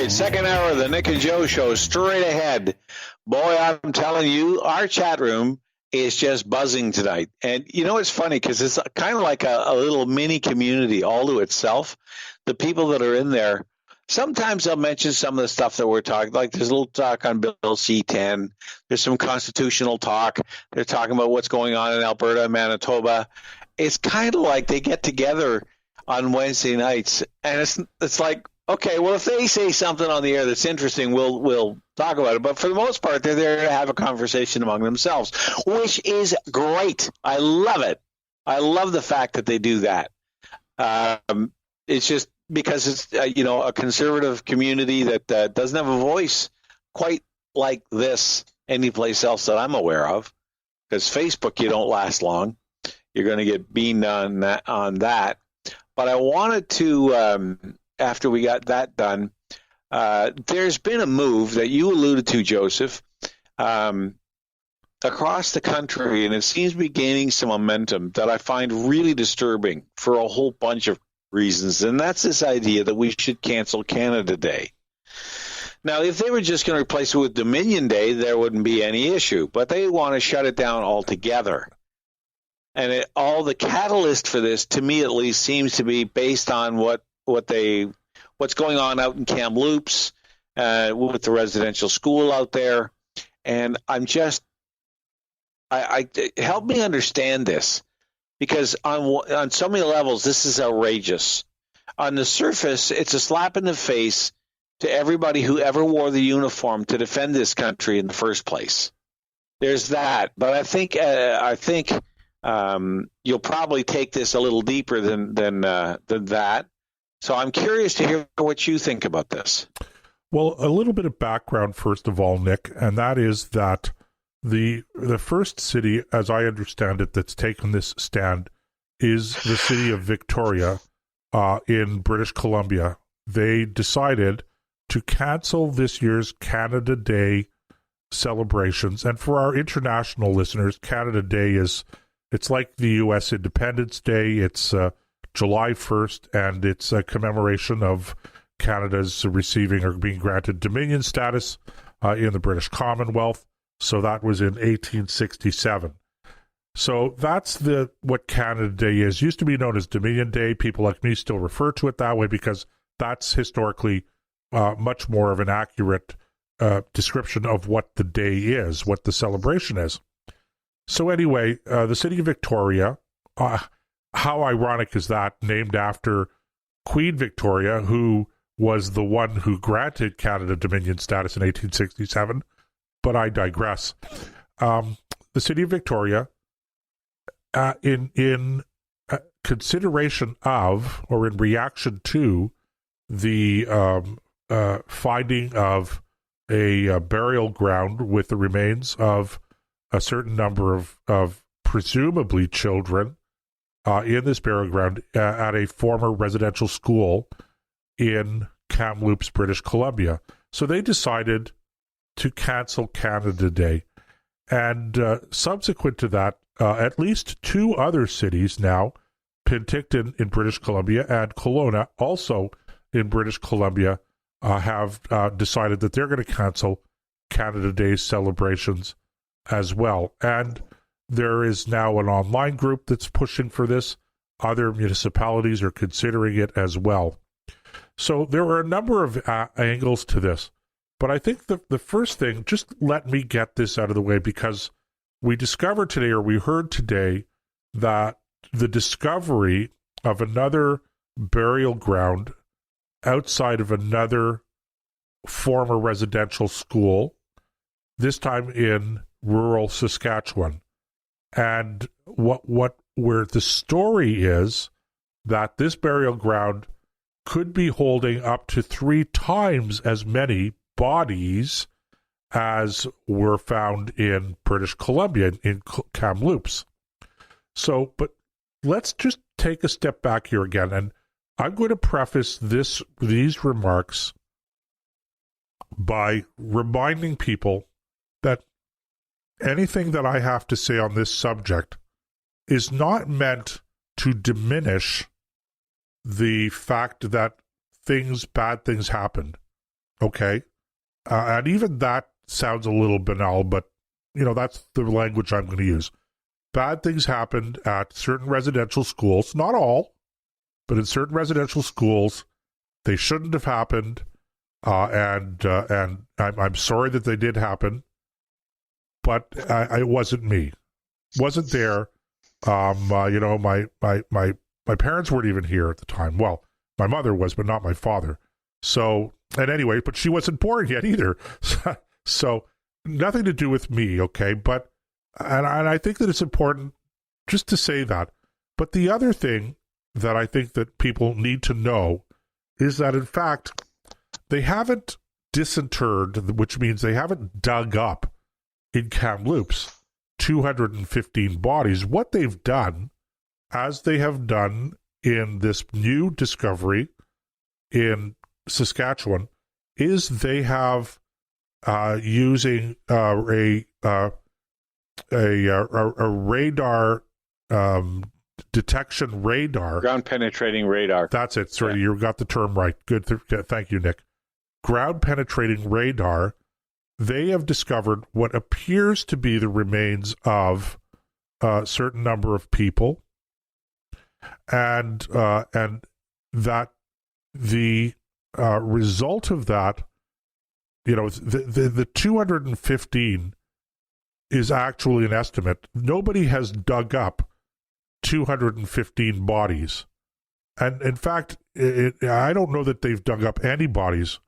Second hour of the Nick and Joe Show straight ahead. Boy, I'm telling you, our chat room is just buzzing tonight. And you know, it's funny because it's kind of like a little mini community all to itself. The people that are in there, sometimes they'll mention some of the stuff that we're talking, like there's a little talk on Bill C-10. There's some constitutional talk. They're talking about what's going on in Alberta and Manitoba. It's kind of like they get together on Wednesday nights, and it's like, okay, well, if they say something on the air that's interesting, we'll talk about it. But for the most part, they're there to have a conversation among themselves, which is great. I love it. I love the fact that they do that. It's just because it's a conservative community that doesn't have a voice quite like this anyplace else that I'm aware of. Because Facebook, you don't last long. You're going to get beamed on that. But I wanted to. After we got that done, there's been a move that you alluded to, Joseph, across the country, and it seems to be gaining some momentum that I find really disturbing for a whole bunch of reasons, and that's this idea that we should cancel Canada Day. Now, if they were just going to replace it with Dominion Day, there wouldn't be any issue, but they want to shut it down altogether. And all the catalyst for this, to me at least, seems to be based on what's going on out in Kamloops with the residential school out there, and I'm just help me understand this, because on so many levels this is outrageous. On the surface, it's a slap in the face to everybody who ever wore the uniform to defend this country in the first place. There's that, but I think you'll probably take this a little deeper than that. So I'm curious to hear what you think about this. Well, a little bit of background, first of all, Nick, and that is that the first city, as I understand it, that's taken this stand is the city of Victoria in British Columbia. They decided to cancel this year's Canada Day celebrations. And for our international listeners, Canada Day it's like the U.S. Independence Day. It's July 1st, and it's a commemoration of Canada's receiving or being granted Dominion status in the British Commonwealth. So that was in 1867. So that's what Canada Day is. Used to be known as Dominion Day. People like me still refer to it that way because that's historically much more of an accurate description of what the day is, what the celebration is. So anyway, the city of Victoria, how ironic is that, named after Queen Victoria, who was the one who granted Canada Dominion status in 1867, but I digress. The city of Victoria, in consideration of, or in reaction to, the finding of a burial ground with the remains of a certain number of presumably children in this burial ground at a former residential school in Kamloops, British Columbia. So they decided to cancel Canada Day. And subsequent to that, at least two other cities now, Penticton in British Columbia and Kelowna, also in British Columbia, have decided that they're going to cancel Canada Day celebrations as well. And there is now an online group that's pushing for this. Other municipalities are considering it as well. So there are a number of angles to this. But I think the first thing, just let me get this out of the way, because we discovered today, or we heard today, that the discovery of another burial ground outside of another former residential school, this time in rural Saskatchewan. And where the story is that this burial ground could be holding up to 3 times as many bodies as were found in British Columbia, in Kamloops. So, but let's just take a step back here again, and I'm going to preface these remarks by reminding people that anything that I have to say on this subject is not meant to diminish the fact that bad things happened, okay? And even that sounds a little banal, but, that's the language I'm going to use. Bad things happened at certain residential schools, not all, but in certain residential schools, they shouldn't have happened, and I'm sorry that they did happen, but it wasn't me. Wasn't there. My parents weren't even here at the time. Well, my mother was, but not my father. So, and anyway, but she wasn't born yet either. So nothing to do with me, okay? But, and I think that it's important just to say that. But the other thing that I think that people need to know is that, in fact, they haven't disinterred, which means they haven't dug up in Kamloops 215 bodies. What they've done, as they have done in this new discovery in Saskatchewan, is they have using a radar detection radar, ground penetrating radar. That's it. Sorry, you got the term right. Good. Thank you, Nick. Ground penetrating radar. They have discovered what appears to be the remains of a certain number of people, and that the result of that, the 215 is actually an estimate. Nobody has dug up 215 bodies, and in fact, I don't know that they've dug up any bodies,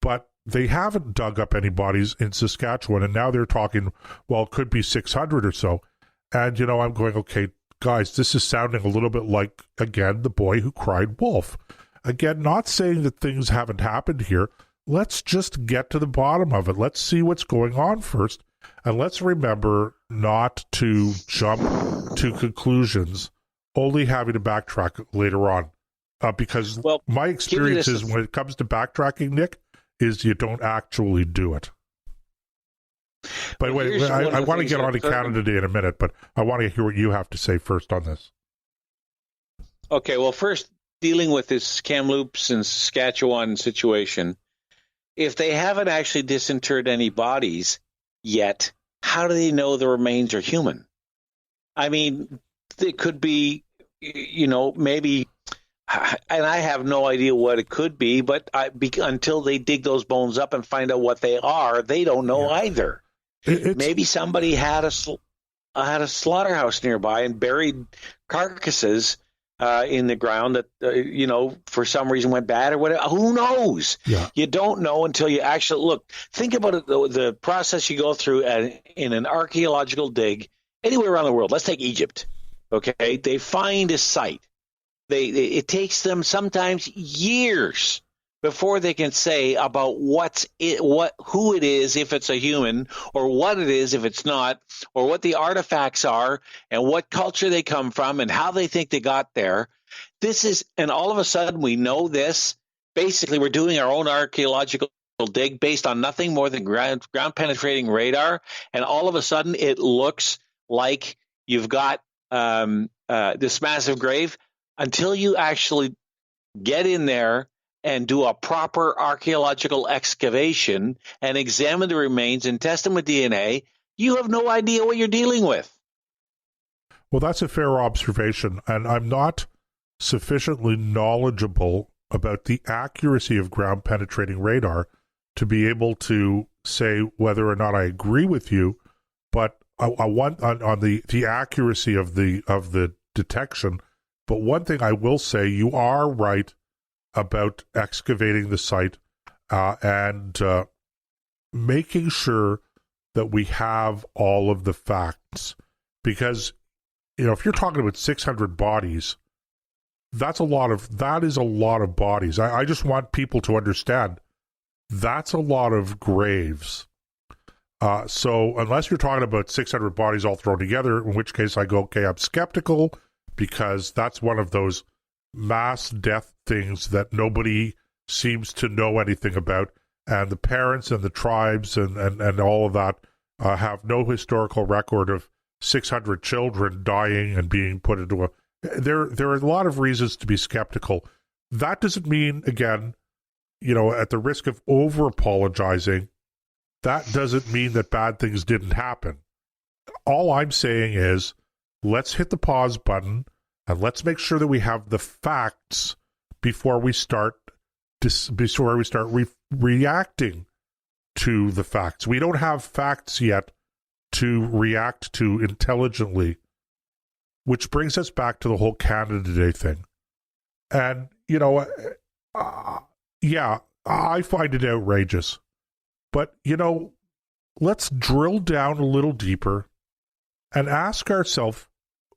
but they haven't dug up any bodies in Saskatchewan, and now they're talking, well, it could be 600 or so. And, I'm going, okay, guys, this is sounding a little bit like, again, the boy who cried wolf. Again, not saying that things haven't happened here. Let's just get to the bottom of it. Let's see what's going on first. And let's remember not to jump to conclusions, only having to backtrack later on. Because my experience is when it comes to backtracking, Nick, is you don't actually do it. By the way, I want to get on to Canada Day in a minute, but I want to hear what you have to say first on this. Okay, well, first, dealing with this Kamloops and Saskatchewan situation, if they haven't actually disinterred any bodies yet, how do they know the remains are human? I mean, it could be, maybe, and I have no idea what it could be, but until they dig those bones up and find out what they are, they don't know either. Maybe somebody had a slaughterhouse nearby and buried carcasses in the ground that, for some reason went bad or whatever. Who knows? Yeah. You don't know until you actually look. Think about it, the process you go through in an archaeological dig anywhere around the world. Let's take Egypt. Okay, they find a site. It takes them sometimes years before they can say about who it is, if it's a human, or what it is if it's not, or what the artifacts are, and what culture they come from, and how they think they got there. And all of a sudden we know this. Basically, we're doing our own archaeological dig based on nothing more than ground penetrating radar, and all of a sudden it looks like you've got this massive grave. Until you actually get in there and do a proper archaeological excavation and examine the remains and test them with DNA, you have no idea what you're dealing with. Well, that's a fair observation, and I'm not sufficiently knowledgeable about the accuracy of ground penetrating radar to be able to say whether or not I agree with you, but I want on the accuracy of the detection. But one thing I will say, you are right about excavating the site and making sure that we have all of the facts. Because, if you're talking about 600 bodies, that is a lot of bodies. I just want people to understand that's a lot of graves. So unless you're talking about 600 bodies all thrown together, in which case I go, okay, I'm skeptical, because that's one of those mass death things that nobody seems to know anything about, and the parents and the tribes and all of that have no historical record of 600 children dying and being put into a... There are a lot of reasons to be skeptical. That doesn't mean, again, at the risk of over-apologizing, that doesn't mean that bad things didn't happen. All I'm saying is, let's hit the pause button and let's make sure that we have the facts before we start reacting to the facts. We don't have facts yet to react to intelligently, which brings us back to the whole Canada Day thing. And, yeah, I find it outrageous. But, let's drill down a little deeper and ask ourselves,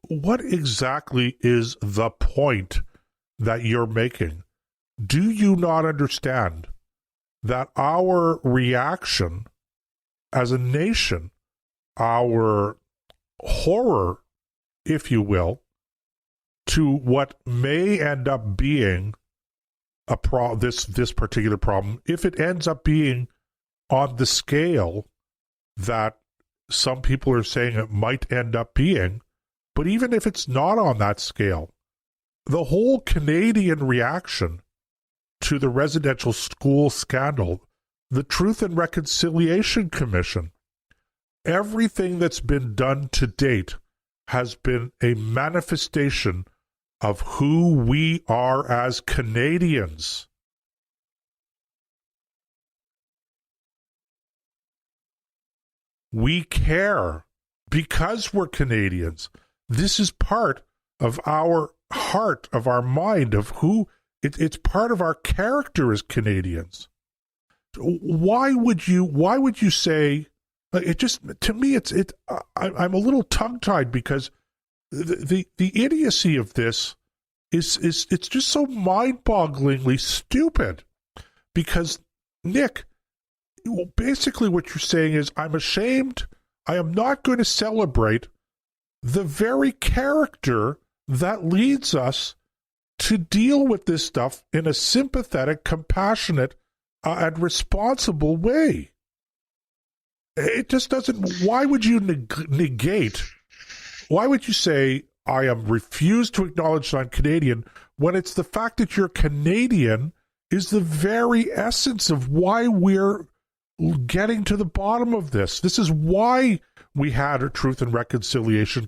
what exactly is the point that you're making? Do you not understand that our reaction as a nation, our horror, if you will, to what may end up being this particular problem, if it ends up being on the scale that some people are saying it might end up being, but even if it's not on that scale, the whole Canadian reaction to the residential school scandal, the Truth and Reconciliation Commission, everything that's been done to date has been a manifestation of who we are as Canadians. We care because we're Canadians. This is part of our heart, of our mind, of who it's part of our character as Canadians. Why would you say it? Just, to me, I'm a little tongue-tied, because the idiocy of this is it's just so mind-bogglingly stupid. Because, Nick, basically what you're saying is, I'm ashamed, I am not going to celebrate the very character that leads us to deal with this stuff in a sympathetic, compassionate, and responsible way. It just doesn't... Why would you negate... Why would you say, I am refused to acknowledge that I'm Canadian, when it's the fact that you're Canadian is the very essence of why we're getting to the bottom of this. This is why we had a Truth and Reconciliation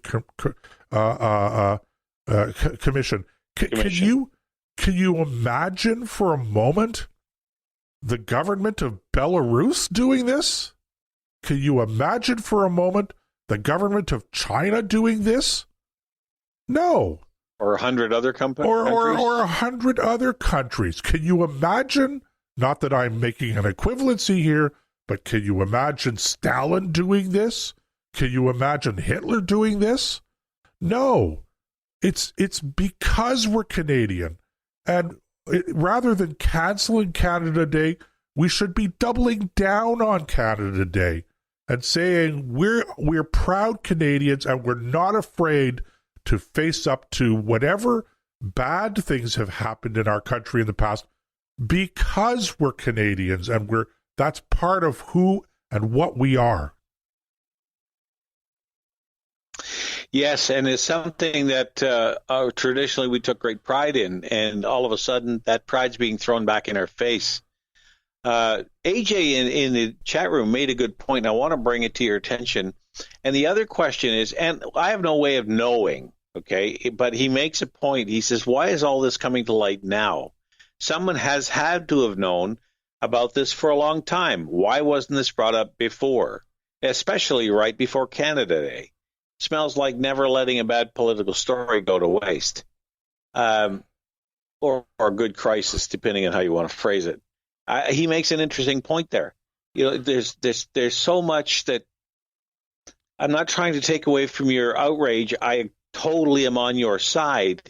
Commission. Can you imagine for a moment the government of Belarus doing this? Can you imagine for a moment the government of China doing this? No. Or 100 other countries? Or 100 other countries. Can you imagine, not that I'm making an equivalency here, but can you imagine Stalin doing this? Can you imagine Hitler doing this? No. It's because we're Canadian. And rather than canceling Canada Day, we should be doubling down on Canada Day and saying we're proud Canadians, and we're not afraid to face up to whatever bad things have happened in our country in the past, because we're Canadians, and that's part of who and what we are. Yes, and it's something that traditionally we took great pride in, and all of a sudden that pride's being thrown back in our face. AJ in the chat room made a good point. I want to bring it to your attention. And the other question is, and I have no way of knowing, okay, but he makes a point. He says, why is all this coming to light now? Someone has had to have known about this for a long time. Why wasn't this brought up before, especially right before Canada Day? Smells like never letting a bad political story go to waste, or a good crisis, depending on how you want to phrase it. He makes an interesting point there. There's so much that I'm not trying to take away from your outrage. I totally am on your side,